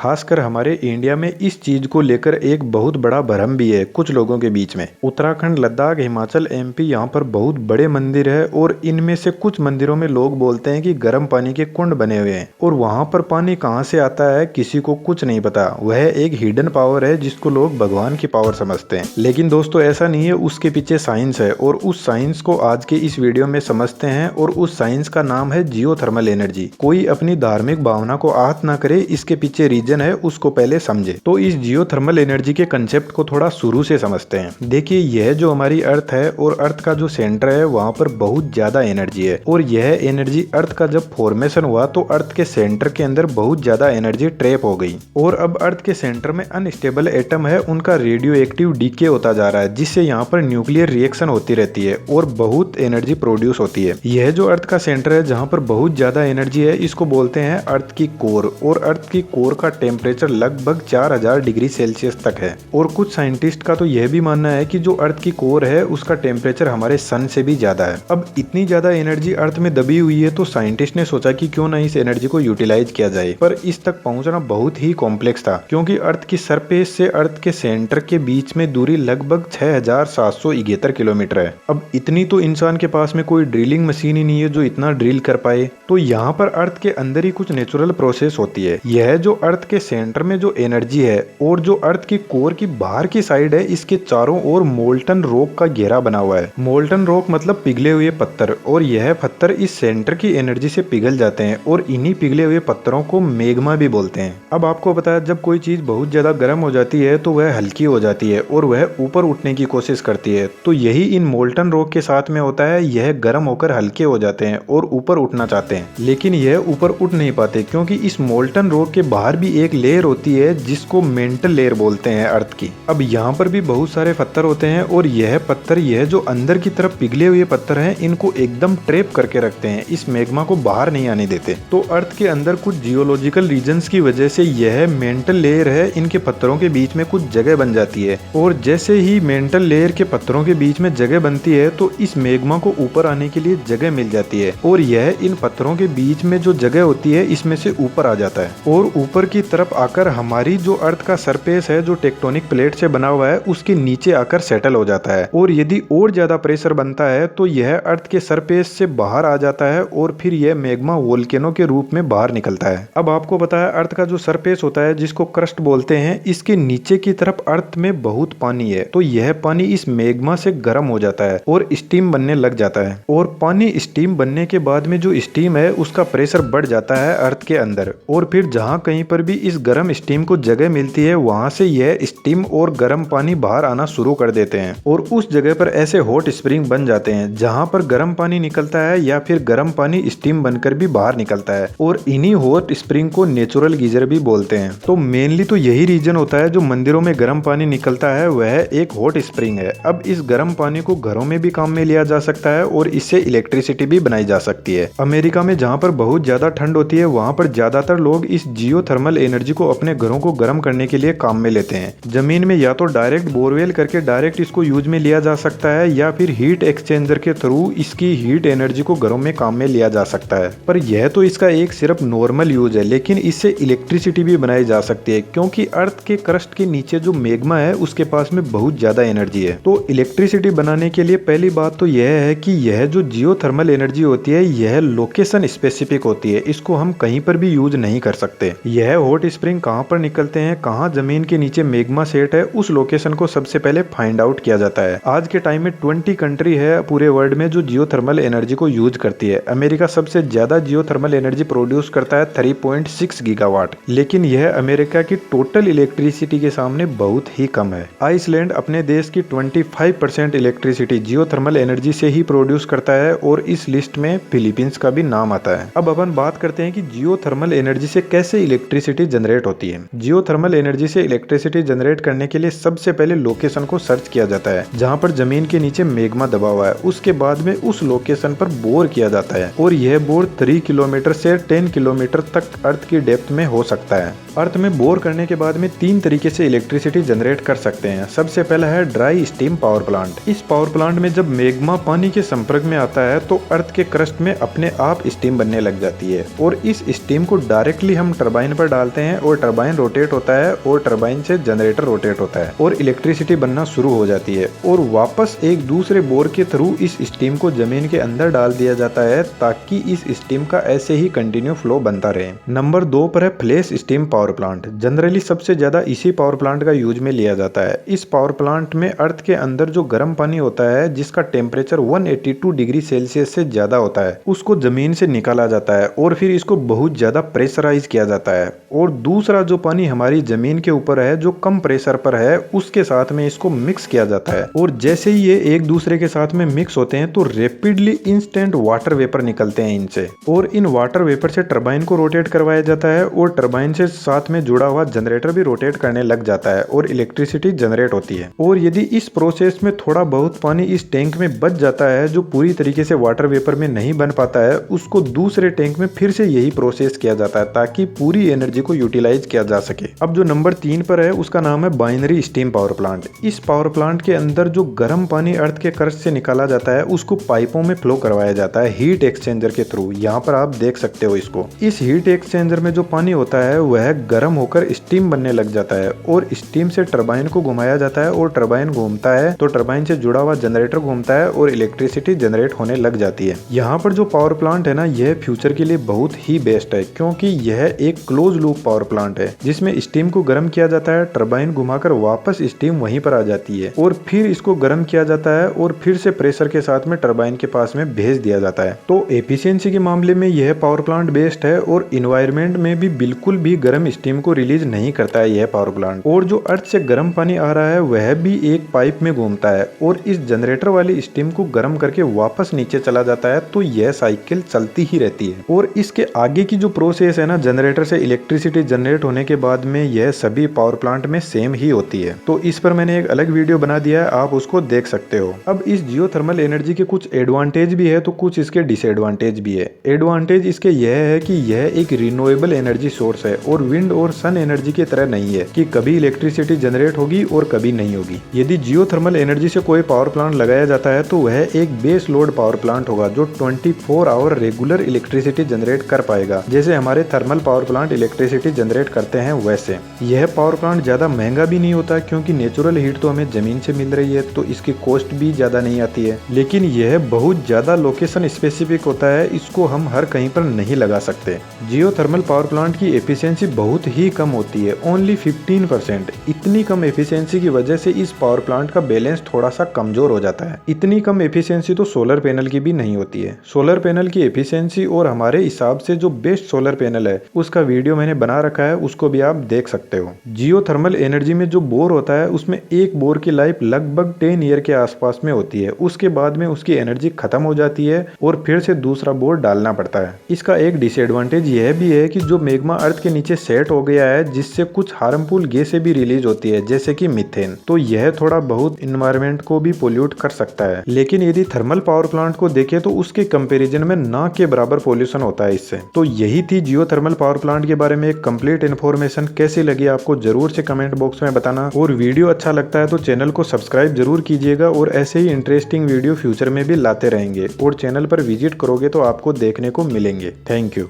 खासकर हमारे इंडिया में इस चीज को लेकर एक बहुत बड़ा भ्रम भी है कुछ लोगों के बीच में। उत्तराखंड, लद्दाख, हिमाचल, एमपी, यहाँ पर बहुत बड़े मंदिर है और इनमें से कुछ मंदिरों में लोग बोलते हैं कि गर्म पानी के कुंड बने हुए हैं और वहाँ पर पानी कहाँ से आता है किसी को कुछ नहीं पता। वह एक हिडन पावर है जिसको लोग भगवान की पावर समझते हैं। लेकिन दोस्तों ऐसा नहीं है, उसके पीछे साइंस है और उस साइंस को आज के इस वीडियो में समझते हैं और उस साइंस का नाम है जियोथर्मल एनर्जी। कोई अपनी धार्मिक भावना को आहत ना करे, इसके पीछे रीजन है उसको पहले समझे। तो इस जियोथर्मल एनर्जी के कंसेप्ट को थोड़ा शुरू से समझते हैं। देखिए, यह जो हमारी अर्थ है और अर्थ का जो सेंटर है वहां पर बहुत ज्यादा एनर्जी है और यह एनर्जी अर्थ का जब फॉर्मेशन हुआ तो अर्थ के सेंटर के अंदर बहुत ज्यादा एनर्जी ट्रैप हो गई और अब अर्थ के सेंटर में अनस्टेबल एटम है, उनका रेडियो एक्टिव डीके होता जा रहा है जिससे यहाँ पर न्यूक्लियर रिएक्शन होती रहती है और बहुत एनर्जी प्रोड्यूस होती है। यह जो अर्थ का सेंटर है जहाँ पर बहुत ज्यादा एनर्जी है इसको बोलते हैं अर्थ की कोर और अर्थ की कोर का टेम्परेचर लगभग 4000 डिग्री सेल्सियस तक है। और कुछ साइंटिस्ट का तो यह भी मानना है कि जो अर्थ की कोर है उसका टेम्परेचर हमारे सन से भी ज्यादा है। अब इतनी ज्यादा एनर्जी अर्थ में दबी हुई है तो साइंटिस्ट ने सोचा कि क्यों ना इस एनर्जी को यूटिलाइज किया जाए, पर इस तक पहुंचना बहुत ही कॉम्प्लेक्स था क्योंकि अर्थ की सरफेस से अर्थ के सेंटर के बीच में दूरी लगभग 6771 किलोमीटर है। अब इतनी तो इंसान के पास में कोई ड्रिलिंग मशीन ही नहीं है जो इतना ड्रिल कर पाए। तो यहाँ पर अर्थ के अंदर ही कुछ नेचुरल प्रोसेस होती है। यह जो अर्थ के सेंटर में जो एनर्जी है और जो अर्थ की कोर की बाहर की साइड है इसके चारों ओर मोल्टन रॉक का घेरा बना हुआ है। मोल्टन रॉक मतलब पिघले हुए पत्थर, और यह पत्थर इस सेंटर की एनर्जी से पिघल जाते हैं और इन्हीं पिघले हुए पत्थरों को मैग्मा भी बोलते हैं। अब आपको पता है जब कोई चीज बहुत ज्यादा गर्म हो जाती है तो वह हल्की हो जाती है और वह ऊपर उठने की कोशिश करती है। तो यही इन मोल्टन रॉक के साथ में होता है, यह गर्म होकर हल्के हो जाते हैं और ऊपर उठना चाहते हैं लेकिन यह ऊपर उठ नहीं पाते क्योंकि इस मोल्टन रॉक के बाहर भी एक लेयर होती है जिसको मेंटल लेयर बोलते हैं अर्थ की। अब यहाँ पर भी बहुत सारे पत्थर होते हैं और यह पत्थर, यह जो अंदर की तरफ पिघले हुए पत्थर हैं, इनको एकदम ट्रैप करके रखते हैं, इस मैग्मा को बाहर नहीं आने देते। तो अर्थ के अंदर कुछ जियोलॉजिकल रीजंस की वजह से यह मेंटल लेयर है, इनके पत्थरों के बीच में कुछ जगह बन जाती है और जैसे ही मेंटल लेयर के पत्थरों के बीच में जगह बनती है तो इस मैग्मा को ऊपर आने के लिए जगह मिल जाती है और यह इन पत्थरों के बीच में जो जगह होती है इसमें से ऊपर आ जाता है और ऊपर की तरफ आकर हमारी जो अर्थ का सरफेस है जो टेक्टोनिक प्लेट से बना हुआ है उसके नीचे आकर सेटल हो जाता है। और यदि और ज्यादा प्रेशर बनता है तो यह अर्थ के सरफेस से बाहर आ जाता है और फिर यह मैग्मा वोल्केनो के रूप में बाहर निकलता है। अब आपको पता है अर्थ का जो सरफेस होता है जिसको क्रस्ट बोलते हैं, इसके नीचे की तरफ अर्थ में बहुत पानी है तो यह पानी इस मैग्मा से गर्म हो जाता है और स्टीम बनने लग जाता है और पानी स्टीम बनने के बाद में जो स्टीम है उसका प्रेशर बढ़ जाता है अर्थ के अंदर और फिर जहां कहीं पर भी इस गर्म स्टीम को जगह मिलती है वहां से यह स्टीम और गर्म पानी बाहर आना शुरू कर देते हैं और उस जगह पर ऐसे हॉट स्प्रिंग बन जाते हैं जहां पर गर्म पानी निकलता है या फिर गर्म पानी स्टीम बनकर भी बाहर निकलता है और इन्हीं हॉट स्प्रिंग को नेचुरल गीजर भी बोलते हैं। तो मेनली तो यही रीजन होता है जो मंदिरों में गर्म पानी निकलता है वह एक हॉट स्प्रिंग है। अब इस गर्म पानी को घरों में भी काम में लिया जा सकता है और इससे इलेक्ट्रिसिटी भी बनाई जा सकती है। अमेरिका में जहाँ पर बहुत ज्यादा ठंड होती है वहाँ पर ज्यादातर लोग इस जियोथर्मल एनर्जी को अपने घरों को गर्म करने के लिए काम में लेते हैं। जमीन में या तो डायरेक्ट बोरवेल करके डायरेक्ट इसको यूज में लिया जा सकता है या फिर हीट एक्सचेंजर के थ्रू इसकी हीट एनर्जी को घरों में काम में लिया जा सकता है। पर यह तो इसका एक सिर्फ नॉर्मल यूज है, लेकिन इससे इलेक्ट्रिसिटी भी बनाई जा सकती है क्योंकि अर्थ के क्रस्ट के नीचे जो मैग्मा है उसके पास में बहुत ज्यादा एनर्जी है। तो इलेक्ट्रिसिटी बनाने के लिए पहली बात तो यह है कि यह जो जियोथर्मल एनर्जी होती है यह लोकेशन स्पेसिफिक होती है, इसको हम कहीं पर भी यूज नहीं कर सकते। यह हॉट स्प्रिंग कहाँ पर निकलते हैं, कहाँ जमीन के नीचे मैग्मा सेट है, उस लोकेशन को सबसे पहले फाइंड आउट किया जाता है। आज के टाइम में 20 कंट्री है पूरे वर्ल्ड में जो जियोथर्मल एनर्जी को यूज करती है। अमेरिका सबसे ज्यादा जियोथर्मल एनर्जी प्रोड्यूस करता है 3.6 गीगावाट, लेकिन यह अमेरिका की टोटल इलेक्ट्रिसिटी के सामने बहुत ही कम है। आइसलैंड अपने देश की 25% इलेक्ट्रिसिटी जियोथर्मल एनर्जी से ही प्रोड्यूस करता है और इस लिस्ट में फिलीपींस का भी नाम आता है। अब अपन बात करते हैं कि जियोथर्मल एनर्जी से कैसे इलेक्ट्रिसिटी जनरेट होती है। जियोथर्मल एनर्जी से इलेक्ट्रिसिटी जनरेट करने के लिए सबसे पहले लोकेशन को सर्च किया जाता है जहां पर जमीन के नीचे मैग्मा दबा हुआ है। उसके बाद में उस लोकेशन पर बोर किया जाता है और यह बोर 3 किलोमीटर से 10 किलोमीटर तक अर्थ की डेप्थ में हो सकता है। अर्थ में बोर करने के बाद में 3 तरीके से इलेक्ट्रिसिटी जनरेट कर सकते हैं। सबसे पहला है ड्राई स्टीम पावर प्लांट। इस पावर प्लांट में जब मैग्मा पानी के संपर्क में आता है तो अर्थ के क्रस्ट में अपने आप स्टीम बनने लग जाती है और इस स्टीम को डायरेक्टली हम टरबाइन पर डालते हैं और टरबाइन रोटेट होता है और टरबाइन से जनरेटर रोटेट होता है और इलेक्ट्रिसिटी बनना शुरू हो जाती है और वापस एक दूसरे बोर के थ्रू इस स्टीम को जमीन के अंदर डाल दिया जाता है ताकि इस स्टीम का ऐसे ही कंटिन्यू फ्लो बनता रहे। नंबर 2 पर है flash steam power plant. Generally सबसे ज्यादा इसी पावर प्लांट का यूज में लिया जाता है। इस पावर प्लांट में अर्थ के अंदर जो गर्म पानी होता है जिसका टेम्परेचर 182 डिग्री सेल्सियस से ज्यादा होता है उसको जमीन से निकाला जाता है और फिर इसको बहुत ज्यादा प्रेशराइज किया जाता है और दूसरा जो पानी हमारी जमीन के ऊपर है जो कम प्रेशर पर है उसके साथ में इसको मिक्स किया जाता है और जैसे ही ये एक दूसरे के साथ में मिक्स होते हैं तो रेपिडली इंस्टेंट वाटर वेपर निकलते हैं इनसे और इन वाटर वेपर से टरबाइन को रोटेट करवाया जाता है और टरबाइन से साथ में जुड़ा हुआ जनरेटर भी रोटेट करने लग जाता है और इलेक्ट्रिसिटी जनरेट होती है। और यदि इस प्रोसेस में थोड़ा बहुत पानी इस टैंक में बच जाता है जो पूरी तरीके से वाटर वेपर में नहीं बन पाता है उसको दूसरे टैंक में फिर से यही प्रोसेस किया जाता है ताकि पूरी एनर्जी को यूटिलाइज किया जा सके। अब जो नंबर 3 पर है उसका नाम है बाइनरी स्टीम पावर प्लांट। इस पावर प्लांट के अंदर जो गर्म पानी अर्थ के क्रस्ट से निकाला जाता है उसको पाइपों में फ्लो करवाया जाता है हीट एक्सचेंजर के थ्रू। यहाँ पर आप देख सकते हो इसको। इस हीट एक्सचेंजर में जो पानी होता है वह गर्म होकर स्टीम बनने लग जाता है और स्टीम से टरबाइन को घुमाया जाता है और टरबाइन घूमता है तो टरबाइन से जुड़ा हुआ जनरेटर घूमता है और इलेक्ट्रिसिटी जनरेट होने लग जाती है। यहाँ पर जो पावर प्लांट है ना यह फ्यूचर के लिए बहुत ही बेस्ट है क्योंकि यह एक क्लोज लूप पावर प्लांट है जिसमें स्टीम को गर्म किया जाता है, टरबाइन घुमाकर वापस स्टीम वहीं पर आ जाती है और फिर इसको गर्म किया जाता है और फिर से प्रेशर के साथ में टरबाइन के पास में भेज दिया जाता है। तो एफिशिएंसी के मामले में यह पावर प्लांट बेस्ट है और इन्वायरमेंट में भी बिल्कुल भी गर्म स्टीम को रिलीज नहीं करता है यह पावर प्लांट। और जो अर्थ से गर्म पानी आ रहा है वह भी एक पाइप में घूमता है और इस जनरेटर वाली स्टीम को गर्म करके वापस नीचे चला जाता है तो यह साइकिल चलती ही रहती है। और इसके आगे की जो प्रोसेस है ना जनरेटर से इलेक्ट्रिसिटी जनरेट होने के बाद में यह सभी पावर प्लांट में सेम ही होती है। तो इस पर मैंने एक अलग वीडियो बना दिया है, आप उसको देख सकते हो। अब इस जियोथर्मल एनर्जी के कुछ एडवांटेज भी है तो कुछ इसके डिसएडवांटेज भी है। एडवांटेज इसके यह है कि यह एक रिन्यूएबल एनर्जी सोर्स है और विंड और सन एनर्जी की तरह नहीं है कि कभी इलेक्ट्रिसिटी जनरेट होगी और कभी नहीं होगी। यदि जियोथर्मल एनर्जी से कोई पावर प्लांट लगाया जाता है तो वह एक बेस लोड पावर प्लांट होगा जो 24 आवर रेगुलर इलेक्ट्रिसिटी जनरेट कर पाएगा जैसे हमारे thermal power plant electricity generate करते हैं वैसे। यह पावर प्लांट ज्यादा महंगा भी नहीं होता क्योंकि नेचुरल हीट तो हमें जमीन से मिल रही है तो इसकी कॉस्ट भी ज्यादा नहीं आती है, लेकिन यह बहुत ज्यादा लोकेशन स्पेसिफिक होता है, इसको हम हर कहीं पर नहीं लगा सकते। जियोथर्मल पावर प्लांट की एफिशिएंसी बहुत ही कम होती है, ओनली 15%। इतनी कम एफिशिएंसी की वजह से इस पावर प्लांट का बैलेंस थोड़ा सा कमजोर हो जाता है। इतनी कम एफिशिएंसी तो सोलर पैनल की भी नहीं होती है। सोलर पैनल की एफिशिएंसी और हमारे हिसाब से जो बेस्ट सोलर पैनल है उसका वीडियो मैंने बना रखा है, उसको भी आप देख सकते हो। जियोथर्मल एनर्जी में जो बोर होता है उसमें एक बोर की लाइफ लगभग 10 ईयर के आसपास में होती है, उसके बाद में उसकी एनर्जी खत्म हो जाती है और फिर से दूसरा बोर डालना पड़ता है। इसका एक डिसएडवांटेज यह भी है कि जो मैग्मा अर्थ के नीचे सेट हो गया है जिससे कुछ हार्मफुल गैसें भी रिलीज होती है जैसे कि मीथेन, तो यह थोड़ा बहुत इन्वायरमेंट को भी पोल्यूट कर सकता है। लेकिन यदि थर्मल पावर प्लांट को देखें तो उसके कंपैरिजन में ना के बराबर पोल्यूशन होता है इससे। तो यही थी जियोथर्मल पावर प्लांट के बारे में एक कंप्लीट इन्फॉर्मेशन। कैसी लगी आपको जरूर से कमेंट बॉक्स में बताना और वीडियो अच्छा लगता है तो चैनल को सब्सक्राइब जरूर कीजिएगा और ऐसे ही इंटरेस्टिंग वीडियो फ्यूचर में भी लाते रहेंगे और चैनल पर विजिट करोगे तो आपको देखने को मिलेंगे। Thank you.